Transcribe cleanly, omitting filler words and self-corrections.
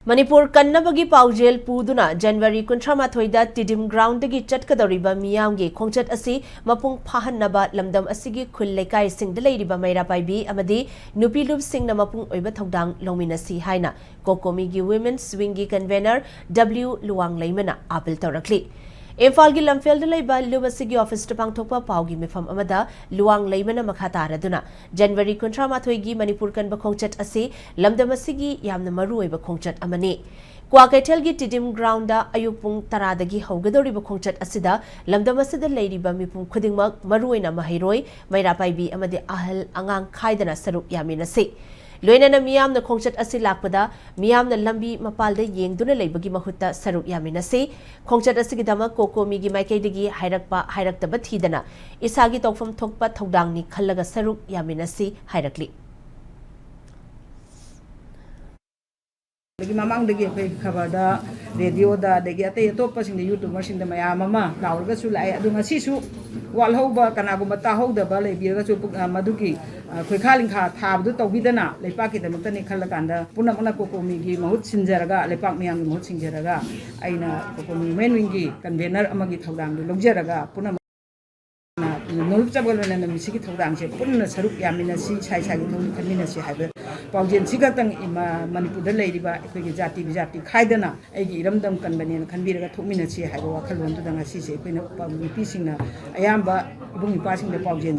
Manipur Kanbagi Paujel Puduna January Kuntramathoi Tidim Ground Dagi Chatkadoriba Miyamgi khongchat asi Mapung Pahanaba Lamdam Asigi Kulekai Sing the Lady Bamaira Baibi Amadi Nupilup Sing Namapung Oiba Togdang Lominasi Haina COCOMI gi Women's Wingi Convener W Luang Laimana Apple Torakli Imphal Lamfel Laiba Lubasigi Office to Pangtopa Paugi Mifam Amada Luang Laimana Makataraduna January Kuntramathoi Manipur Kanba khongchat asi Lamdamasigi Yamna Maruiba khongchat amani Kwakaitel Tidim Grounda Ayupung Taradagi Hogadoriba khongchat asida Lamdamasida Lady Bamipung Kudingmak Maruina Mahiroi Maira Paibi Amadi Ahal Angang Kaidana Saruk Yaminasi Loinana meeyam na khongchat asi lakpada meeyam na lambi mapalda yengduna leibagi mahutta saruk yaminasi khongchat asigi dama COCOMI gi maikaidagi hairaktaba thidana isagi tawfam thokpa thodangni khallaga saruk yaminasi hairakli Lagi mamang dagi koi khabar da radio da dagi ate topa sing YouTuber sing da mayam mama laurga su lai adu ngasi su wal hoba kana gu mata hoda ba le biga su maduki koi khaling kha thabdu tawbidana leipa ki da mutani khallakanda punamana COCOMI gi mahut sinjaraga leipak miyam gi mahut sinjaraga aina COCOMI menwingi convener amagi thodang du logjaraga punam nolp chabgalona na misigi thodang se punna saruk yaminasi sai sai nol khaminasi haiba Paujen Sigatang ima Manipur Ladiba, Jati Vijati Kaidana, Agi Ramdam Kanbani, Kanbira Tominachi, Hagawa Kalwan to the Nasi, Piecing Ayamba, Bumi passing the Paujen.